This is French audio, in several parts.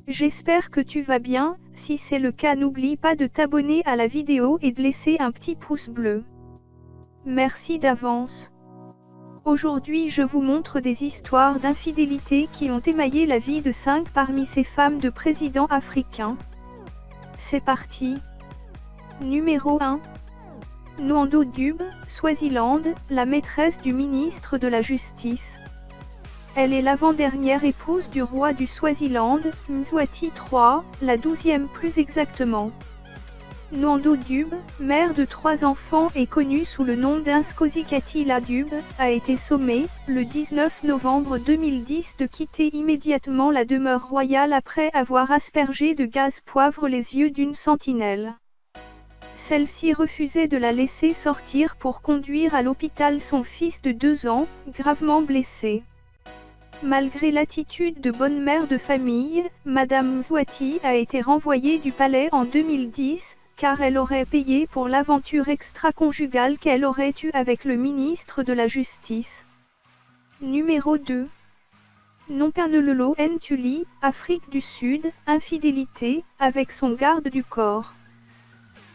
J'espère que tu vas bien, si c'est le cas n'oublie pas de t'abonner à la vidéo et de laisser un petit pouce bleu. Merci d'avance. Aujourd'hui je vous montre des histoires d'infidélité qui ont émaillé la vie de 5 parmi ces femmes de présidents africains. C'est parti. Numéro 1. Nwando Dube, Swaziland, la maîtresse du ministre de la Justice. Elle est l'avant-dernière épouse du roi du Swaziland, Mswati III, la 12e plus exactement. Nwando Dube, mère de 3 enfants et connue sous le nom d'Nskosikatila Dube, a été sommée, le 19 novembre 2010 de quitter immédiatement la demeure royale après avoir aspergé de gaz poivre les yeux d'une sentinelle. Celle-ci refusait de la laisser sortir pour conduire à l'hôpital son fils de 2 ans, gravement blessé. Malgré l'attitude de bonne mère de famille, Madame Mswati a été renvoyée du palais en 2010, car elle aurait payé pour l'aventure extra-conjugale qu'elle aurait eue avec le ministre de la Justice. Numéro 2. Nonkanelolo Ntuli, Afrique du Sud, infidélité, avec son garde du corps.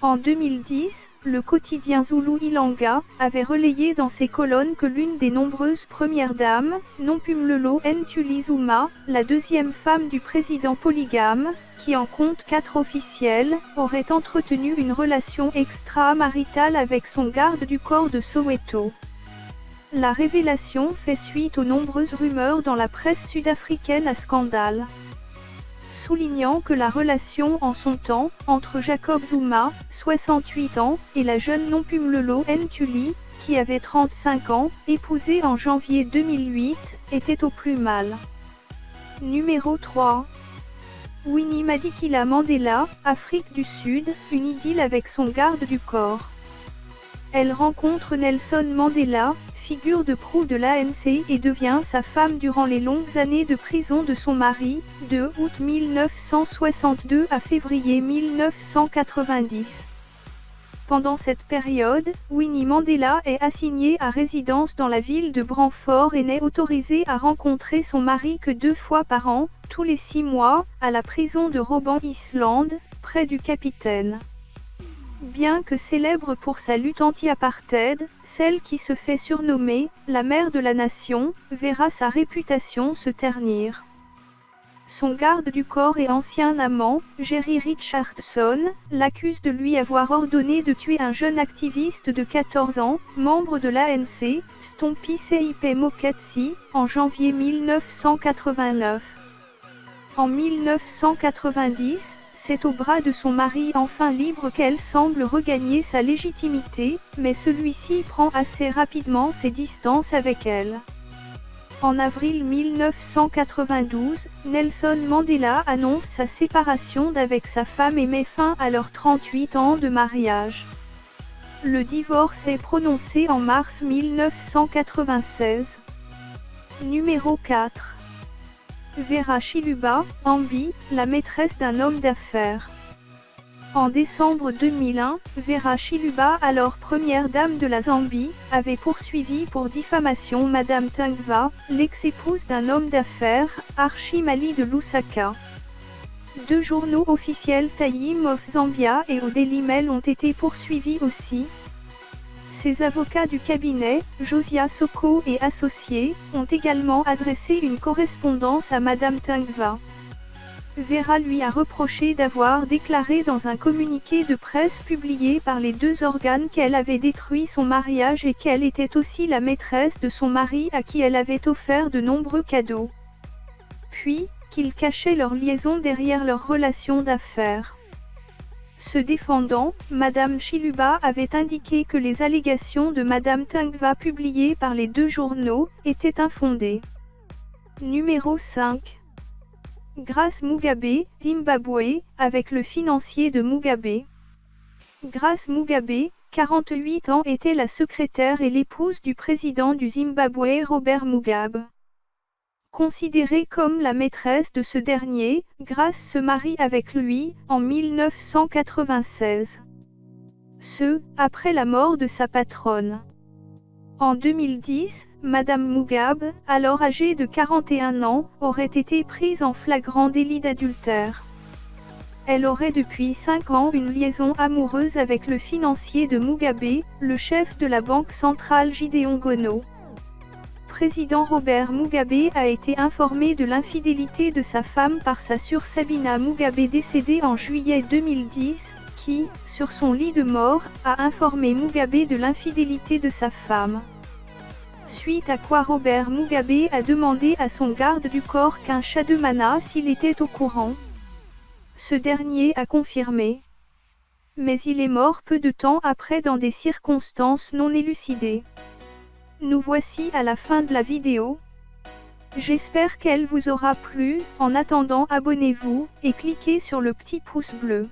En 2010, le quotidien Zulu Ilanga avait relayé dans ses colonnes que l'une des nombreuses premières dames, Nonkumlelo Ntuli Zuma, la 2e femme du président polygame, qui en compte 4 officiels, aurait entretenu une relation extra-maritale avec son garde du corps de Soweto. La révélation fait suite aux nombreuses rumeurs dans la presse sud-africaine à scandale. Soulignant que la relation en son temps, entre Jacob Zuma, 68 ans, et la jeune Nonkumlelo Ntuli, qui avait 35 ans, épousée en janvier 2008, était au plus mal. Numéro 3. Winnie Madikila Mandela, Afrique du Sud, une idylle avec son garde du corps. Elle rencontre Nelson Mandela, figure de proue de l'ANC et devient sa femme durant les longues années de prison de son mari, de août 1962 à février 1990. Pendant cette période, Winnie Mandela est assignée à résidence dans la ville de Brantford et n'est autorisée à rencontrer son mari que 2 fois par an, tous les 6 mois, à la prison de Robben Island, près du Capitaine. Bien que célèbre pour sa lutte anti-apartheid, celle qui se fait surnommer « la mère de la nation » verra sa réputation se ternir. Son garde du corps et ancien amant, Jerry Richardson, l'accuse de lui avoir ordonné de tuer un jeune activiste de 14 ans, membre de l'ANC, Stompie Seipe Moketsi, en janvier 1989. En 1990, c'est au bras de son mari enfin libre qu'elle semble regagner sa légitimité, mais celui-ci prend assez rapidement ses distances avec elle. En avril 1992, Nelson Mandela annonce sa séparation d'avec sa femme et met fin à leurs 38 ans de mariage. Le divorce est prononcé en mars 1996. Numéro 4. Vera Chiluba, Ambi, la maîtresse d'un homme d'affaires. En décembre 2001, Vera Chiluba, alors première dame de la Zambie, avait poursuivi pour diffamation Madame Tungva, l'ex-épouse d'un homme d'affaires, Archimali de Lusaka. 2 journaux officiels Time of Zambia et au Daily Mail ont été poursuivis aussi. Ses avocats du cabinet, Josia Soko et associés, ont également adressé une correspondance à Madame Tungva. Vera lui a reproché d'avoir déclaré dans un communiqué de presse publié par les 2 organes qu'elle avait détruit son mariage et qu'elle était aussi la maîtresse de son mari à qui elle avait offert de nombreux cadeaux. Puis, qu'ils cachaient leur liaison derrière leur relation d'affaires. Se défendant, Madame Chiluba avait indiqué que les allégations de Madame Tungva publiées par les 2 journaux étaient infondées. Numéro 5. Grace Mugabe, Zimbabwe, avec le financier de Mugabe. Grace Mugabe, 48 ans, était la secrétaire et l'épouse du président du Zimbabwe Robert Mugabe. Considérée comme la maîtresse de ce dernier, Grace se marie avec lui, en 1996. Après la mort de sa patronne. En 2010, Madame Mugabe, alors âgée de 41 ans, aurait été prise en flagrant délit d'adultère. Elle aurait depuis 5 ans une liaison amoureuse avec le financier de Mugabe, le chef de la banque centrale Gideon Gono. Président Robert Mugabe a été informé de l'infidélité de sa femme par sa sœur Sabina Mugabe décédée en juillet 2010, qui, sur son lit de mort, a informé Mugabe de l'infidélité de sa femme. Suite à quoi Robert Mugabe a demandé à son garde du corps Kinshasa s'il était au courant. Ce dernier a confirmé. Mais il est mort peu de temps après dans des circonstances non élucidées. Nous voici à la fin de la vidéo. J'espère qu'elle vous aura plu. En attendant, abonnez-vous et cliquez sur le petit pouce bleu.